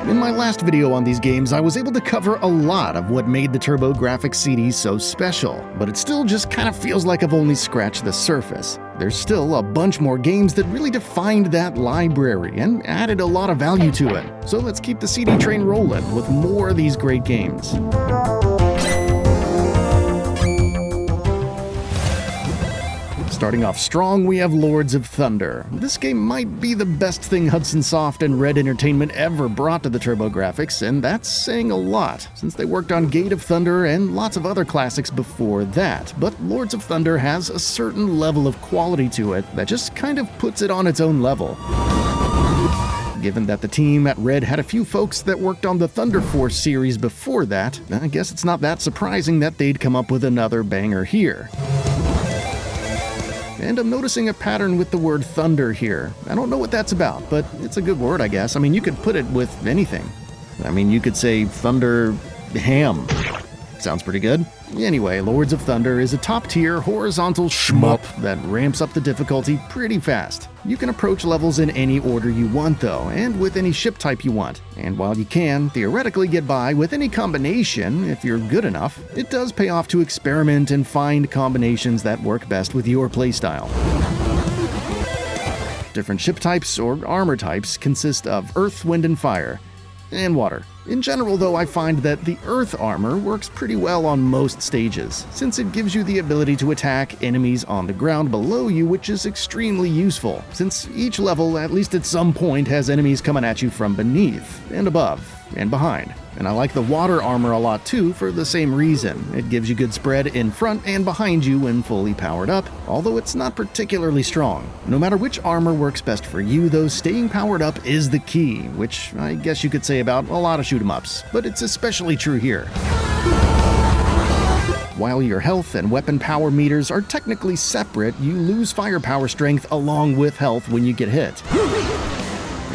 In my last video on these games, I was able to cover a lot of what made the TurboGrafx CD so special, but it still just kind of feels like I've only scratched the surface. There's still a bunch more games that really defined that library and added a lot of value to it. So let's keep the CD train rolling with more of these great games. Starting off strong, we have Lords of Thunder. This game might be the best thing Hudson Soft and Red Entertainment ever brought to the TurboGrafx, and that's saying a lot, since they worked on Gate of Thunder and lots of other classics before that. But Lords of Thunder has a certain level of quality to it that just kind of puts it on its own level. Given that the team at Red had a few folks that worked on the Thunder Force series before that, I guess it's not that surprising that they'd come up with another banger here. And I'm noticing a pattern with the word thunder here. I don't know what that's about, but it's a good word, I guess. I mean, you could put it with anything. I mean, you could say thunder ham. Sounds pretty good. Anyway, Lords of Thunder is a top-tier horizontal shmup that ramps up the difficulty pretty fast. You can approach levels in any order you want though, and with any ship type you want. And while you can theoretically get by with any combination if you're good enough, it does pay off to experiment and find combinations that work best with your playstyle. Different ship types or armor types consist of earth, wind, and fire, and water. In general though, I find that the earth armor works pretty well on most stages, since it gives you the ability to attack enemies on the ground below you, which is extremely useful, since each level, at least at some point, has enemies coming at you from beneath, and above, and behind. And I like the water armor a lot too for the same reason. It gives you good spread in front and behind you when fully powered up, although it's not particularly strong. No matter which armor works best for you though, staying powered up is the key, which I guess you could say about a lot of shoot-'em-ups, but it's especially true here. While your health and weapon power meters are technically separate, you lose firepower strength along with health when you get hit.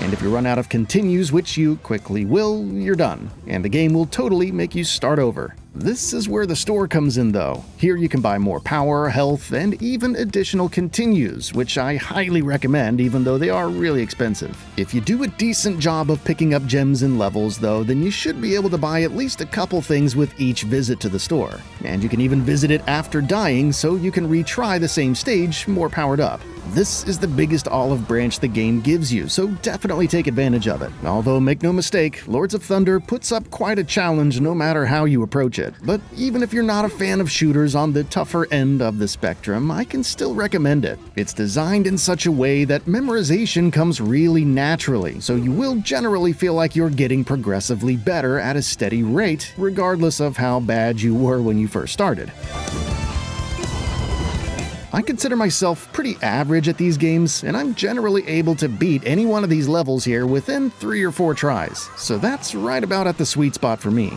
And if you run out of continues, which you quickly will, you're done, and the game will totally make you start over. This is where the store comes in though. Here you can buy more power, health, and even additional continues, which I highly recommend even though they are really expensive. If you do a decent job of picking up gems and levels though, then you should be able to buy at least a couple things with each visit to the store. And you can even visit it after dying so you can retry the same stage more powered up. This is the biggest olive branch the game gives you, so definitely take advantage of it. Although make no mistake, Lords of Thunder puts up quite a challenge no matter how you approach it. But even if you're not a fan of shooters on the tougher end of the spectrum, I can still recommend it. It's designed in such a way that memorization comes really naturally, so you will generally feel like you're getting progressively better at a steady rate, regardless of how bad you were when you first started. I consider myself pretty average at these games, and I'm generally able to beat any one of these levels here within 3 or 4 tries, so that's right about at the sweet spot for me.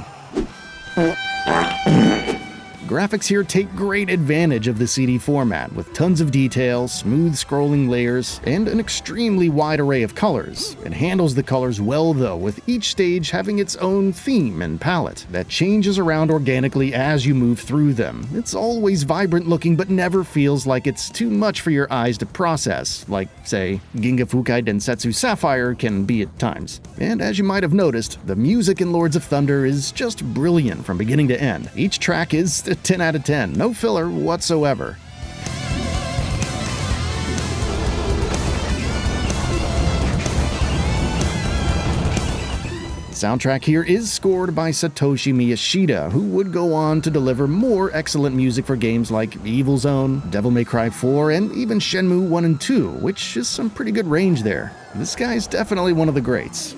Graphics here take great advantage of the CD format, with tons of detail, smooth scrolling layers, and an extremely wide array of colors. It handles the colors well though, with each stage having its own theme and palette that changes around organically as you move through them. It's always vibrant looking but never feels like it's too much for your eyes to process, like, say, Ginga Fukai Densetsu Sapphire can be at times. And as you might have noticed, the music in Lords of Thunder is just brilliant from beginning to end. Each track is 10 out of 10, no filler whatsoever. The soundtrack here is scored by Satoshi Miyashita, who would go on to deliver more excellent music for games like Evil Zone, Devil May Cry 4, and even Shenmue 1 and 2, which is some pretty good range there. This guy's definitely one of the greats.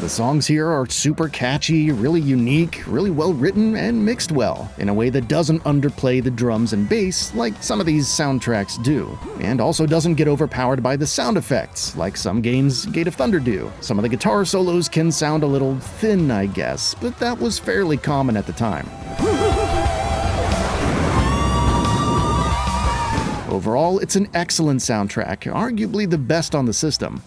The songs here are super catchy, really unique, really well written, and mixed well, in a way that doesn't underplay the drums and bass like some of these soundtracks do, and also doesn't get overpowered by the sound effects, like some games Gate of Thunder do. Some of the guitar solos can sound a little thin, I guess, but that was fairly common at the time. Overall, it's an excellent soundtrack, arguably the best on the system.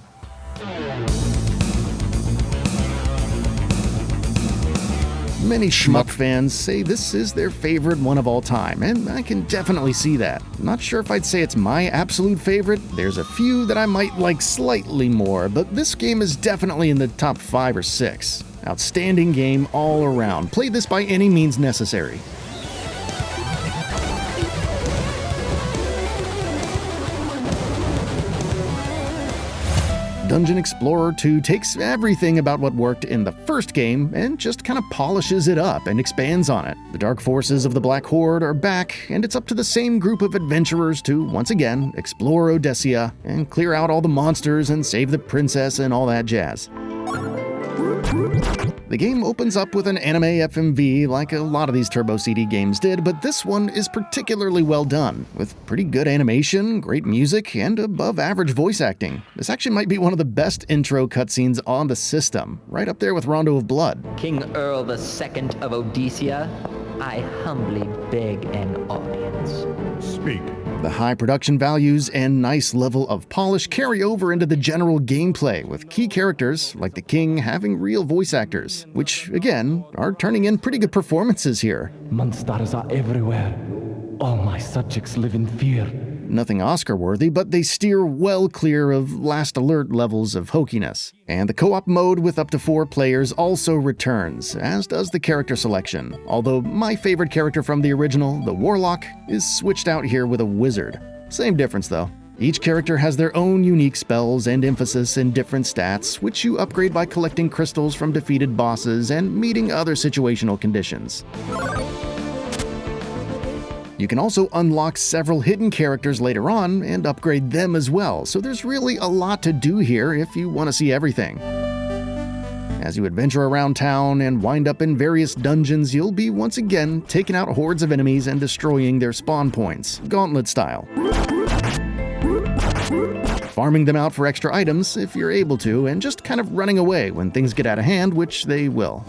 Many shmup fans say this is their favorite one of all time, and I can definitely see that. Not sure if I'd say it's my absolute favorite. There's a few that I might like slightly more, but this game is definitely in the top 5 or 6. Outstanding game all around. Play this by any means necessary. Dungeon Explorer 2 takes everything about what worked in the first game and just kind of polishes it up and expands on it. The dark forces of the Black Horde are back, and it's up to the same group of adventurers to, once again, explore Odessia and clear out all the monsters and save the princess and all that jazz. The game opens up with an anime FMV like a lot of these Turbo CD games did, but this one is particularly well done, with pretty good animation, great music, and above-average voice acting. This actually might be one of the best intro cutscenes on the system, right up there with Rondo of Blood. King Earl II of Odessia, I humbly beg an audience. Speak. The high production values and nice level of polish carry over into the general gameplay, with key characters like the king having real voice actors, which, again, are turning in pretty good performances here. Monsters are everywhere. All my subjects live in fear. Nothing Oscar-worthy, but they steer well clear of Last Alert levels of hokiness. And the co-op mode with up to 4 players also returns, as does the character selection. Although my favorite character from the original, the Warlock, is switched out here with a wizard. Same difference though. Each character has their own unique spells and emphasis in different stats, which you upgrade by collecting crystals from defeated bosses and meeting other situational conditions. You can also unlock several hidden characters later on and upgrade them as well, so there's really a lot to do here if you want to see everything. As you adventure around town and wind up in various dungeons, you'll be once again taking out hordes of enemies and destroying their spawn points, gauntlet style. Farming them out for extra items if you're able to, and just kind of running away when things get out of hand, which they will.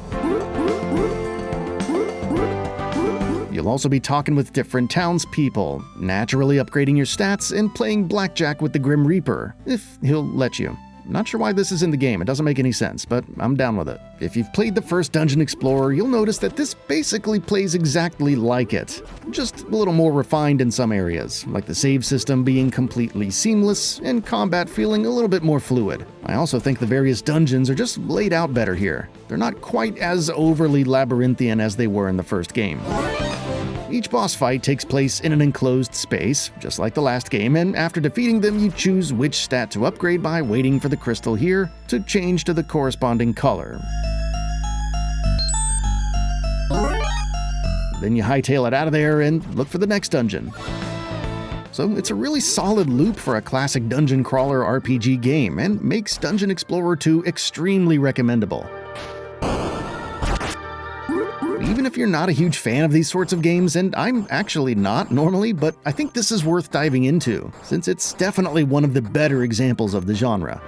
You'll also be talking with different townspeople, naturally upgrading your stats and playing blackjack with the Grim Reaper, if he'll let you. Not sure why this is in the game, it doesn't make any sense, but I'm down with it. If you've played the first Dungeon Explorer, you'll notice that this basically plays exactly like it, just a little more refined in some areas, like the save system being completely seamless and combat feeling a little bit more fluid. I also think the various dungeons are just laid out better here. They're not quite as overly labyrinthian as they were in the first game. Each boss fight takes place in an enclosed space, just like the last game, and after defeating them, you choose which stat to upgrade by waiting for the crystal here to change to the corresponding color. Then you hightail it out of there and look for the next dungeon. So it's a really solid loop for a classic dungeon crawler RPG game, and makes Dungeon Explorer 2 extremely recommendable. Even if you're not a huge fan of these sorts of games, and I'm actually not normally, but I think this is worth diving into, since it's definitely one of the better examples of the genre.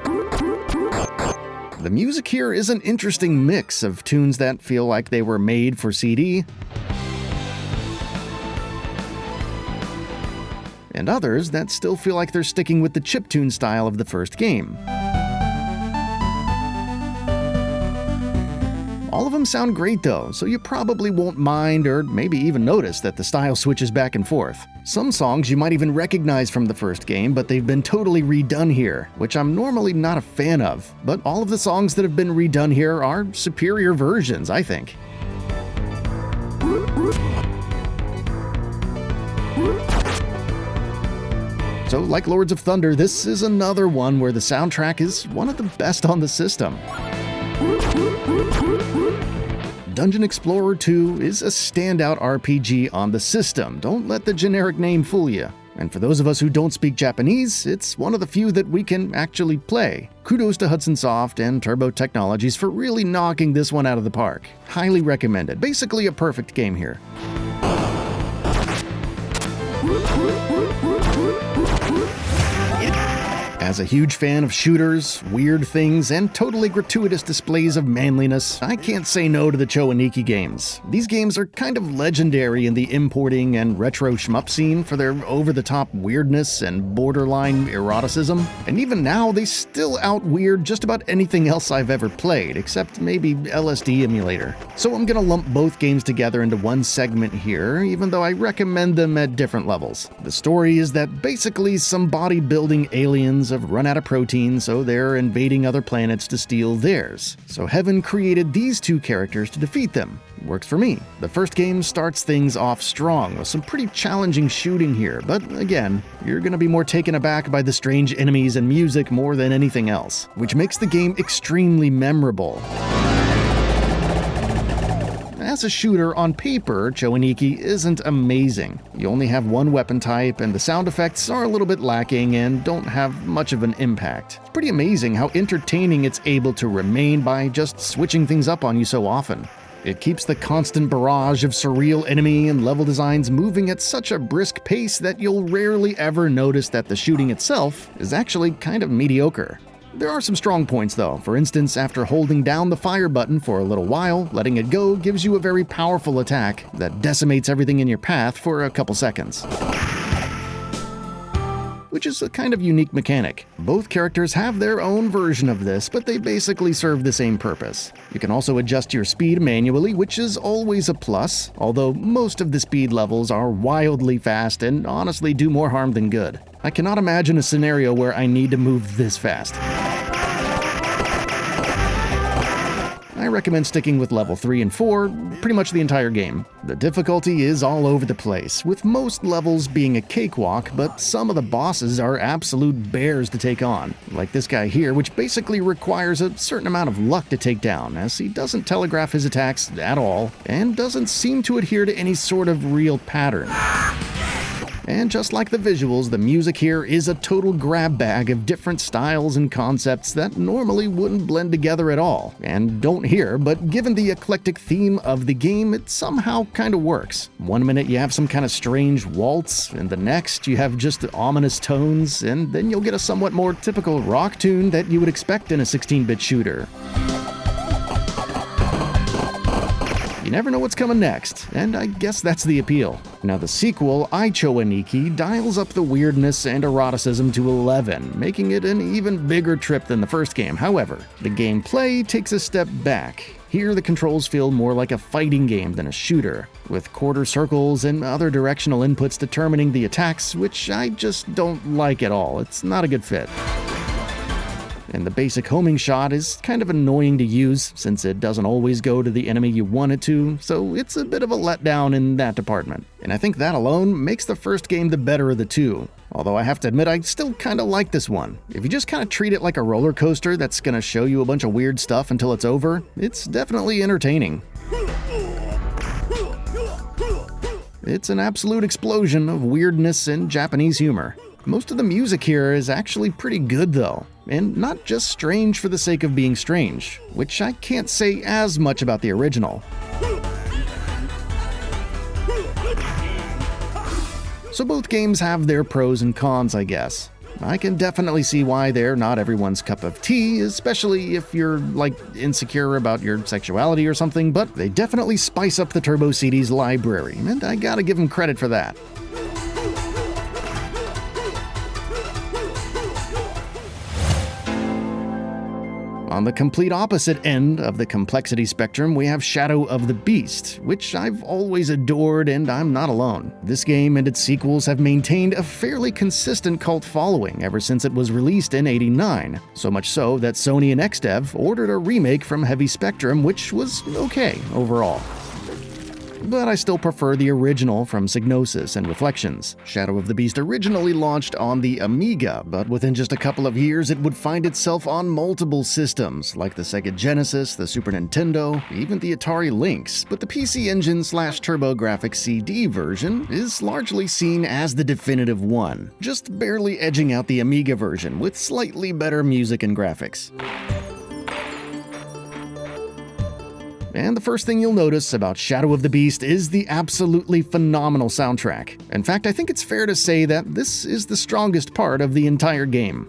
The music here is an interesting mix of tunes that feel like they were made for CD, and others that still feel like they're sticking with the chiptune style of the first game. All of them sound great though, so you probably won't mind or maybe even notice that the style switches back and forth. Some songs you might even recognize from the first game, but they've been totally redone here, which I'm normally not a fan of, but all of the songs that have been redone here are superior versions, I think. So like Lords of Thunder, this is another one where the soundtrack is one of the best on the system. Dungeon Explorer 2 is a standout RPG on the system. Don't let the generic name fool you. And for those of us who don't speak Japanese, it's one of the few that we can actually play. Kudos to Hudson Soft and Turbo Technologies for really knocking this one out of the park. Highly recommended. Basically a perfect game here. As a huge fan of shooters, weird things, and totally gratuitous displays of manliness, I can't say no to the Chann Niki games. These games are kind of legendary in the importing and retro shmup scene for their over-the-top weirdness and borderline eroticism, and even now they still out-weird just about anything else I've ever played, except maybe LSD Emulator. So I'm gonna lump both games together into one segment here, even though I recommend them at different levels. The story is that basically some bodybuilding aliens have run out of protein, so they're invading other planets to steal theirs. So Heaven created these two characters to defeat them. Works for me. The first game starts things off strong with some pretty challenging shooting here, but again, you're gonna be more taken aback by the strange enemies and music more than anything else, which makes the game extremely memorable. As a shooter, on paper, Chann Niki isn't amazing. You only have one weapon type, and the sound effects are a little bit lacking and don't have much of an impact. It's pretty amazing how entertaining it's able to remain by just switching things up on you so often. It keeps the constant barrage of surreal enemy and level designs moving at such a brisk pace that you'll rarely ever notice that the shooting itself is actually kind of mediocre. There are some strong points though. For instance, after holding down the fire button for a little while, letting it go gives you a very powerful attack that decimates everything in your path for a couple seconds, which is a kind of unique mechanic. Both characters have their own version of this, but they basically serve the same purpose. You can also adjust your speed manually, which is always a plus, although most of the speed levels are wildly fast and honestly do more harm than good. I cannot imagine a scenario where I need to move this fast. I recommend sticking with level 3 and 4 pretty much the entire game. The difficulty is all over the place, with most levels being a cakewalk, but some of the bosses are absolute bears to take on. Like this guy here, which basically requires a certain amount of luck to take down, as he doesn't telegraph his attacks at all, and doesn't seem to adhere to any sort of real pattern. And just like the visuals, the music here is a total grab bag of different styles and concepts that normally wouldn't blend together at all, and don't here, but given the eclectic theme of the game, it somehow kinda works. One minute you have some kind of strange waltz, and the next you have just ominous tones, and then you'll get a somewhat more typical rock tune that you would expect in a 16-bit shooter. You never know what's coming next, and I guess that's the appeal. Now the sequel, Chann Niki, dials up the weirdness and eroticism to 11, making it an even bigger trip than the first game. However, the gameplay takes a step back. Here the controls feel more like a fighting game than a shooter, with quarter circles and other directional inputs determining the attacks, which I just don't like at all. It's not a good fit. And the basic homing shot is kind of annoying to use since it doesn't always go to the enemy you want it to, so it's a bit of a letdown in that department. And I think that alone makes the first game the better of the two. Although I have to admit I still kinda like this one. If you just kinda treat it like a roller coaster that's gonna show you a bunch of weird stuff until it's over, it's definitely entertaining. It's an absolute explosion of weirdness and Japanese humor. Most of the music here is actually pretty good though, and not just strange for the sake of being strange, which I can't say as much about the original. So both games have their pros and cons, I guess. I can definitely see why they're not everyone's cup of tea, especially if you're, like, insecure about your sexuality or something, but they definitely spice up the Turbo CD's library, and I gotta give them credit for that. On the complete opposite end of the complexity spectrum, we have Shadow of the Beast, which I've always adored, and I'm not alone. This game and its sequels have maintained a fairly consistent cult following ever since it was released in '89, so much so that Sony and XDev ordered a remake from Heavy Spectrum, which was okay overall. But I still prefer the original from Psygnosis and Reflections. Shadow of the Beast originally launched on the Amiga, but within just a couple of years it would find itself on multiple systems, like the Sega Genesis, the Super Nintendo, even the Atari Lynx, but the PC Engine / TurboGrafx CD version is largely seen as the definitive one, just barely edging out the Amiga version with slightly better music and graphics. And the first thing you'll notice about Shadow of the Beast is the absolutely phenomenal soundtrack. In fact, I think it's fair to say that this is the strongest part of the entire game.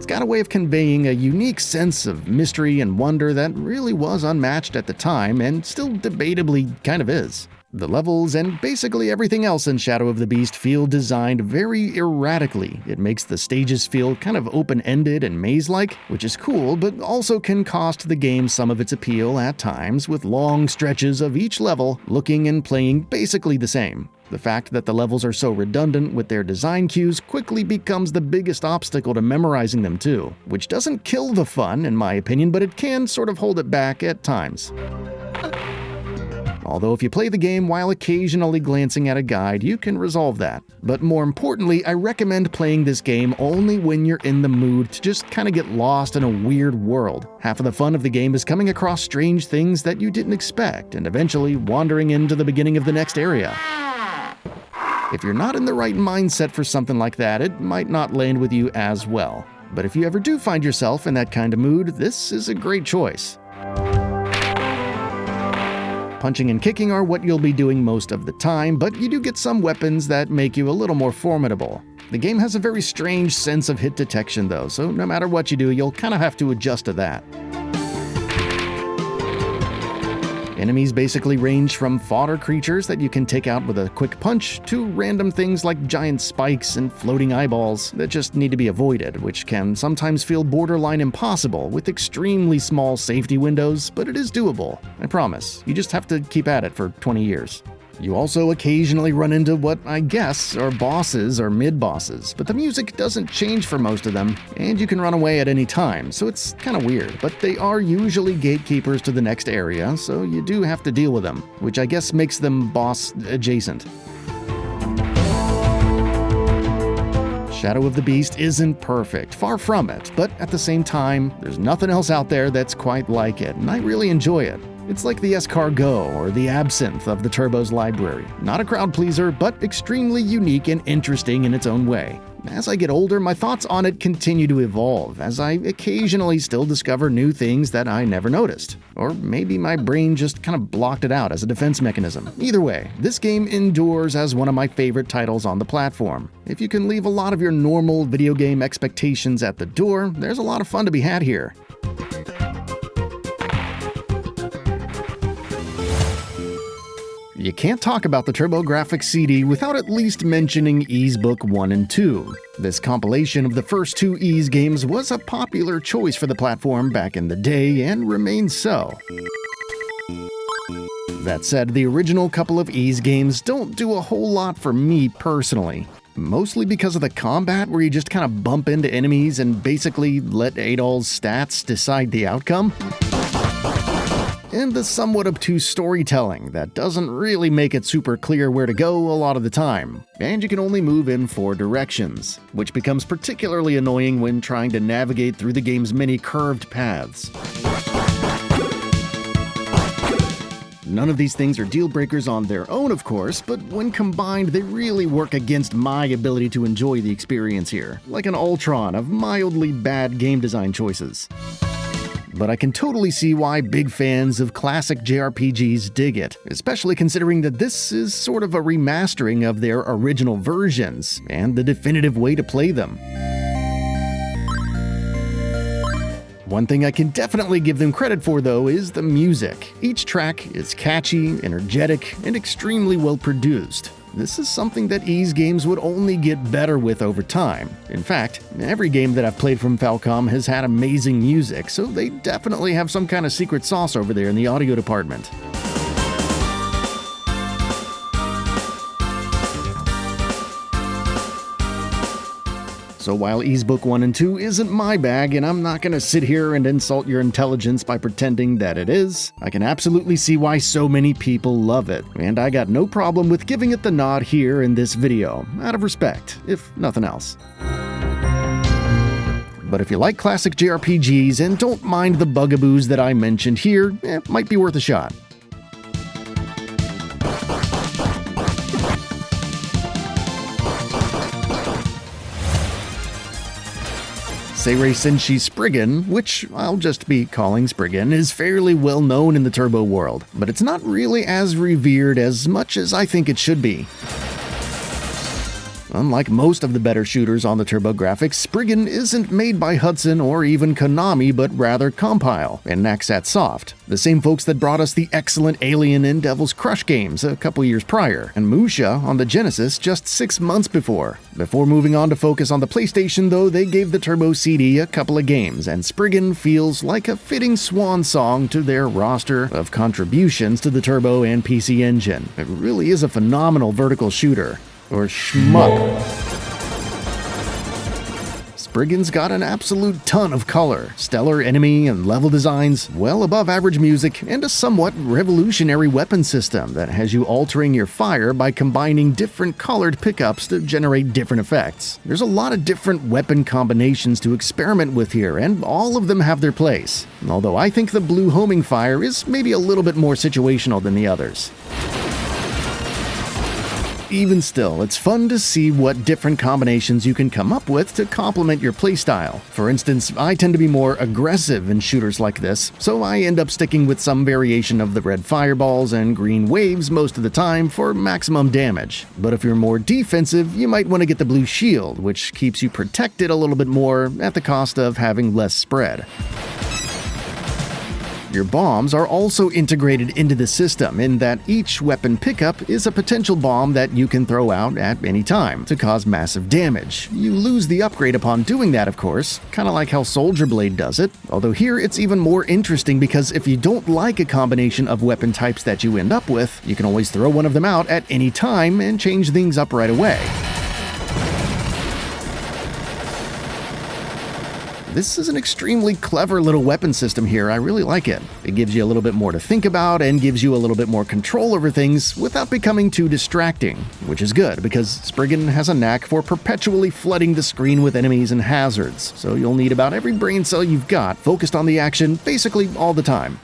It's got a way of conveying a unique sense of mystery and wonder that really was unmatched at the time and still debatably kind of is. The levels and basically everything else in Shadow of the Beast feel designed very erratically. It makes the stages feel kind of open-ended and maze-like, which is cool, but also can cost the game some of its appeal at times, with long stretches of each level looking and playing basically the same. The fact that the levels are so redundant with their design cues quickly becomes the biggest obstacle to memorizing them too, which doesn't kill the fun, in my opinion, but it can sort of hold it back at times. Although if you play the game while occasionally glancing at a guide, you can resolve that. But more importantly, I recommend playing this game only when you're in the mood to just kind of get lost in a weird world. Half of the fun of the game is coming across strange things that you didn't expect, and eventually wandering into the beginning of the next area. If you're not in the right mindset for something like that, it might not land with you as well. But if you ever do find yourself in that kind of mood, this is a great choice. Punching and kicking are what you'll be doing most of the time, but you do get some weapons that make you a little more formidable. The game has a very strange sense of hit detection though, so no matter what you do, you'll kind of have to adjust to that. Enemies basically range from fodder creatures that you can take out with a quick punch to random things like giant spikes and floating eyeballs that just need to be avoided, which can sometimes feel borderline impossible with extremely small safety windows, but it is doable. I promise. You just have to keep at it for 20 years. You also occasionally run into what I guess are bosses or mid-bosses, but the music doesn't change for most of them, and you can run away at any time, so it's kind of weird. But they are usually gatekeepers to the next area, so you do have to deal with them, which I guess makes them boss-adjacent. Shadow of the Beast isn't perfect, far from it, but at the same time, there's nothing else out there that's quite like it, and I really enjoy it. It's like the escargot or the absinthe of the Turbo's library. Not a crowd pleaser, but extremely unique and interesting in its own way. As I get older, my thoughts on it continue to evolve, as I occasionally still discover new things that I never noticed. Or maybe my brain just kind of blocked it out as a defense mechanism. Either way, this game endures as one of my favorite titles on the platform. If you can leave a lot of your normal video game expectations at the door, there's a lot of fun to be had here. You can't talk about the TurboGrafx CD without at least mentioning Easebook 1 and 2. This compilation of the first two Ease games was a popular choice for the platform back in the day and remains so. That said, the original couple of Ease games don't do a whole lot for me personally. Mostly because of the combat where you just kind of bump into enemies and basically let Adol's stats decide the outcome. And the somewhat obtuse storytelling that doesn't really make it super clear where to go a lot of the time, and you can only move in 4 directions, which becomes particularly annoying when trying to navigate through the game's many curved paths. None of these things are deal breakers on their own, of course, but when combined, they really work against my ability to enjoy the experience here, like an Ultron of mildly bad game design choices. But I can totally see why big fans of classic JRPGs dig it, especially considering that this is sort of a remastering of their original versions, and the definitive way to play them. One thing I can definitely give them credit for, though, is the music. Each track is catchy, energetic, and extremely well produced. This is something that Ease games would only get better with over time. In fact, every game that I've played from Falcom has had amazing music, so they definitely have some kind of secret sauce over there in the audio department. So while Easebook 1 and 2 isn't my bag, and I'm not gonna sit here and insult your intelligence by pretending that it is, I can absolutely see why so many people love it, and I got no problem with giving it the nod here in this video, out of respect, if nothing else. But if you like classic JRPGs and don't mind the bugaboos that I mentioned here, it might be worth a shot. Seirei Senshi Spriggan, which I'll just be calling Spriggan, is fairly well known in the Turbo world, but it's not really as revered as much as I think it should be. Unlike most of the better shooters on the TurboGrafx, Spriggan isn't made by Hudson or even Konami, but rather Compile and Naxat Soft, the same folks that brought us the excellent Alien and Devil's Crush games a couple years prior, and Musha on the Genesis just 6 months before. Before moving on to focus on the PlayStation though, they gave the Turbo CD a couple of games, and Spriggan feels like a fitting swan song to their roster of contributions to the Turbo and PC Engine. It really is a phenomenal vertical shooter. Or shmup. Spriggan's got an absolute ton of color, stellar enemy and level designs, well above average music, and a somewhat revolutionary weapon system that has you altering your fire by combining different colored pickups to generate different effects. There's a lot of different weapon combinations to experiment with here, and all of them have their place. Although I think the blue homing fire is maybe a little bit more situational than the others. Even still, it's fun to see what different combinations you can come up with to complement your playstyle. For instance, I tend to be more aggressive in shooters like this, so I end up sticking with some variation of the red fireballs and green waves most of the time for maximum damage. But if you're more defensive, you might want to get the blue shield, which keeps you protected a little bit more at the cost of having less spread. Your bombs are also integrated into the system in that each weapon pickup is a potential bomb that you can throw out at any time to cause massive damage. You lose the upgrade upon doing that, of course, kind of like how Soldier Blade does it, although here it's even more interesting because if you don't like a combination of weapon types that you end up with, you can always throw one of them out at any time and change things up right away. This is an extremely clever little weapon system here. I really like it. It gives you a little bit more to think about and gives you a little bit more control over things without becoming too distracting, which is good because Spriggan has a knack for perpetually flooding the screen with enemies and hazards, so you'll need about every brain cell you've got focused on the action basically all the time.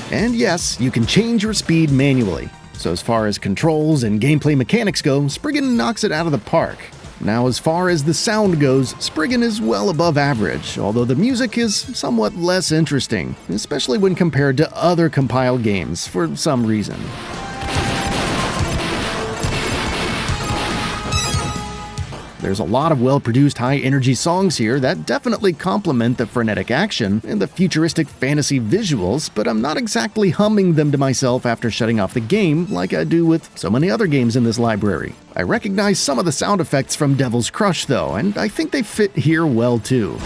And yes, you can change your speed manually. So as far as controls and gameplay mechanics go, Spriggan knocks it out of the park. Now as far as the sound goes, Spriggan is well above average, although the music is somewhat less interesting, especially when compared to other Compile games for some reason. There's a lot of well-produced high-energy songs here that definitely complement the frenetic action and the futuristic fantasy visuals, but I'm not exactly humming them to myself after shutting off the game like I do with so many other games in this library. I recognize some of the sound effects from Devil's Crush though, and I think they fit here well too.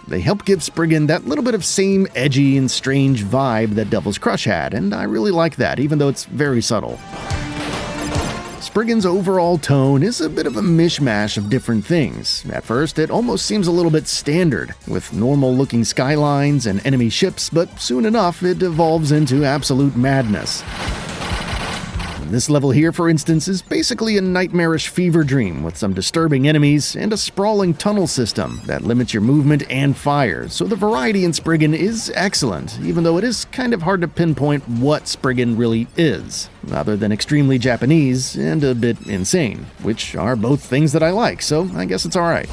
They help give Spriggan that little bit of same edgy and strange vibe that Devil's Crush had, and I really like that, even though it's very subtle. Spriggan's overall tone is a bit of a mishmash of different things. At first, it almost seems a little bit standard, with normal-looking skylines and enemy ships, but soon enough, it evolves into absolute madness. This level here, for instance, is basically a nightmarish fever dream with some disturbing enemies and a sprawling tunnel system that limits your movement and fire, so the variety in Spriggan is excellent, even though it is kind of hard to pinpoint what Spriggan really is, other than extremely Japanese and a bit insane, which are both things that I like, so I guess it's alright.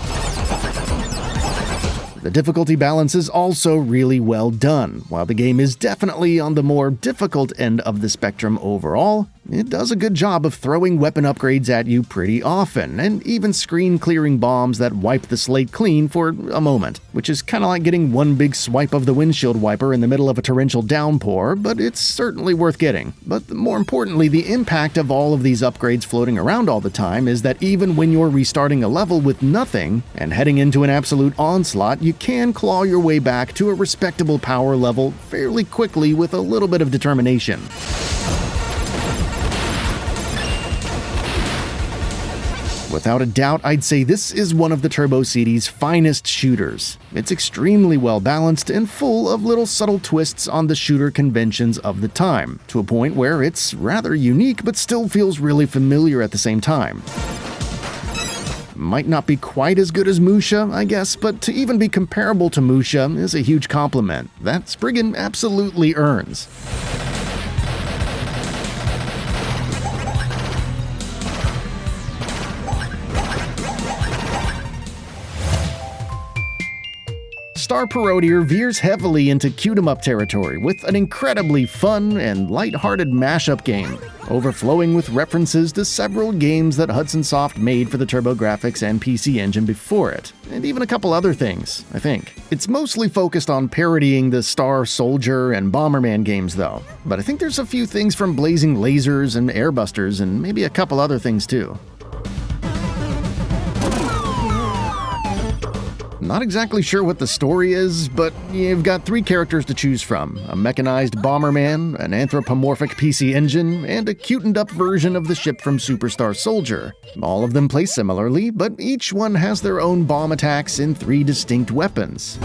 The difficulty balance is also really well done. While the game is definitely on the more difficult end of the spectrum overall, it does a good job of throwing weapon upgrades at you pretty often, and even screen-clearing bombs that wipe the slate clean for a moment, which is kinda like getting one big swipe of the windshield wiper in the middle of a torrential downpour, but it's certainly worth getting. But more importantly, the impact of all of these upgrades floating around all the time is that even when you're restarting a level with nothing and heading into an absolute onslaught, you can claw your way back to a respectable power level fairly quickly with a little bit of determination. Without a doubt, I'd say this is one of the Turbo CD's finest shooters. It's extremely well balanced and full of little subtle twists on the shooter conventions of the time, to a point where it's rather unique but still feels really familiar at the same time. Might not be quite as good as Musha, I guess, but to even be comparable to Musha is a huge compliment that Spriggan absolutely earns. Star Parodier veers heavily into cute-em-up territory with an incredibly fun and light-hearted mashup game, overflowing with references to several games that Hudson Soft made for the TurboGrafx and PC Engine before it, and even a couple other things, I think. It's mostly focused on parodying the Star Soldier and Bomberman games though, but I think there's a few things from Blazing Lasers and Airbusters and maybe a couple other things too. Not exactly sure what the story is, but you've got 3 characters to choose from: a mechanized Bomberman, an anthropomorphic PC Engine, and a cutened-up version of the ship from Superstar Soldier. All of them play similarly, but each one has their own bomb attacks and 3 distinct weapons.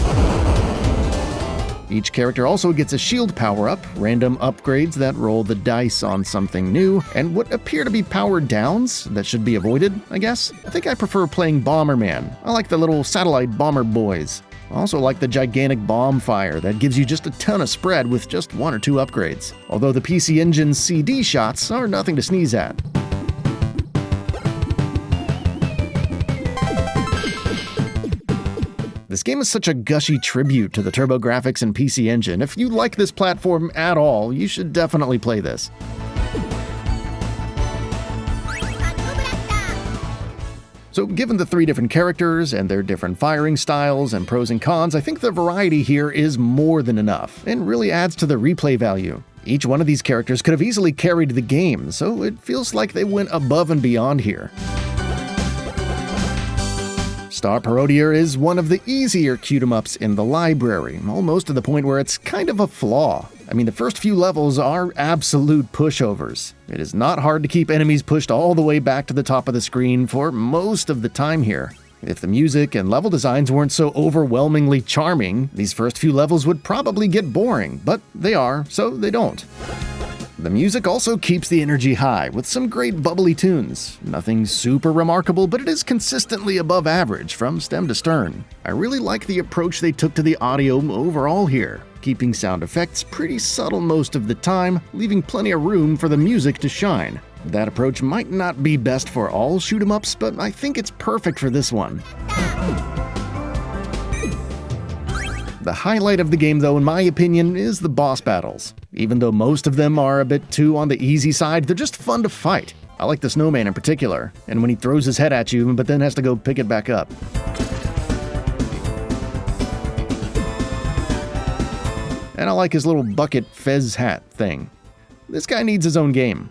Each character also gets a shield power-up, random upgrades that roll the dice on something new, and what appear to be power downs that should be avoided, I guess. I think I prefer playing Bomberman. I like the little satellite bomber boys. I also like the gigantic bomb fire that gives you just a ton of spread with just 1 or 2 upgrades. Although the PC Engine's CD shots are nothing to sneeze at. This game is such a gushy tribute to the TurboGrafx and PC Engine. If you like this platform at all, you should definitely play this. So given the 3 different characters and their different firing styles and pros and cons, I think the variety here is more than enough and really adds to the replay value. Each one of these characters could have easily carried the game, so it feels like they went above and beyond here. Star Parodier is one of the easier cute-em-ups in the library, almost to the point where it's kind of a flaw. I mean, the first few levels are absolute pushovers. It is not hard to keep enemies pushed all the way back to the top of the screen for most of the time here. If the music and level designs weren't so overwhelmingly charming, these first few levels would probably get boring, but they are, so they don't. The music also keeps the energy high, with some great bubbly tunes. Nothing super remarkable, but it is consistently above average from stem to stern. I really like the approach they took to the audio overall here, keeping sound effects pretty subtle most of the time, leaving plenty of room for the music to shine. That approach might not be best for all shoot-em-ups, but I think it's perfect for this one. The highlight of the game, though, in my opinion, is the boss battles. Even though most of them are a bit too on the easy side, they're just fun to fight. I like the snowman in particular, and when he throws his head at you but then has to go pick it back up. And I like his little bucket fez hat thing. This guy needs his own game.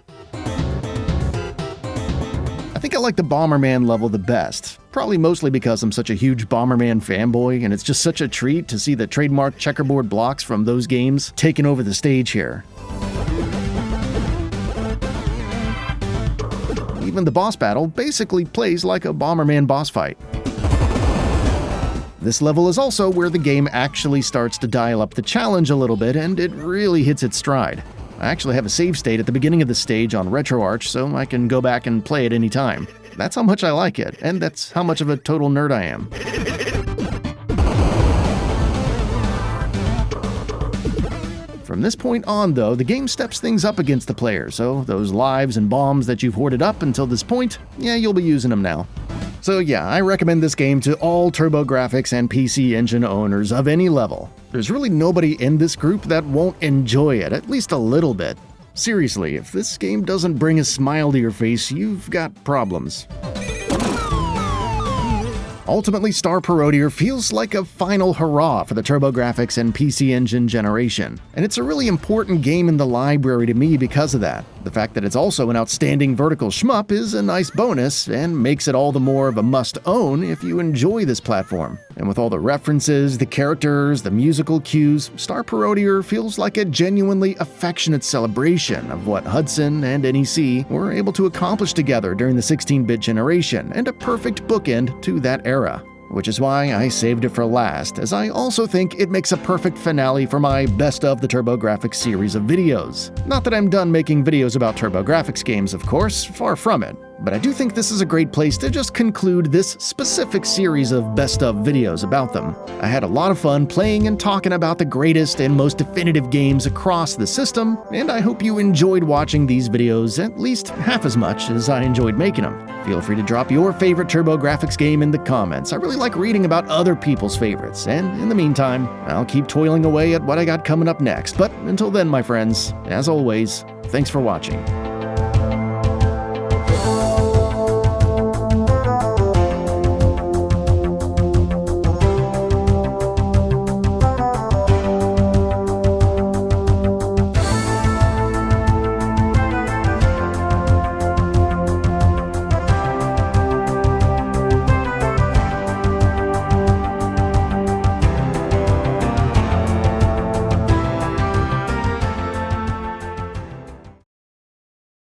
I think I like the Bomberman level the best, probably mostly because I'm such a huge Bomberman fanboy, and it's just such a treat to see the trademark checkerboard blocks from those games taking over the stage here. Even the boss battle basically plays like a Bomberman boss fight. This level is also where the game actually starts to dial up the challenge a little bit, and it really hits its stride. I actually have a save state at the beginning of the stage on RetroArch, so I can go back and play it anytime. That's how much I like it, and that's how much of a total nerd I am. From this point on, though, the game steps things up against the player, so those lives and bombs that you've hoarded up until this point, yeah, you'll be using them now. So yeah, I recommend this game to all TurboGrafx and PC Engine owners of any level. There's really nobody in this group that won't enjoy it, at least a little bit. Seriously, if this game doesn't bring a smile to your face, you've got problems. Ultimately, Star Parodier feels like a final hurrah for the TurboGrafx and PC Engine generation, and it's a really important game in the library to me because of that. The fact that it's also an outstanding vertical shmup is a nice bonus, and makes it all the more of a must-own if you enjoy this platform. And with all the references, the characters, the musical cues, Star Parodier feels like a genuinely affectionate celebration of what Hudson and NEC were able to accomplish together during the 16-bit generation, and a perfect bookend to that era. Which is why I saved it for last, as I also think it makes a perfect finale for my Best of the TurboGrafx series of videos. Not that I'm done making videos about TurboGrafx games, of course, far from it. But I do think this is a great place to just conclude this specific series of best of videos about them. I had a lot of fun playing and talking about the greatest and most definitive games across the system, and I hope you enjoyed watching these videos at least half as much as I enjoyed making them. Feel free to drop your favorite TurboGrafx game in the comments. I really like reading about other people's favorites, and in the meantime, I'll keep toiling away at what I got coming up next. But until then, my friends, as always, thanks for watching.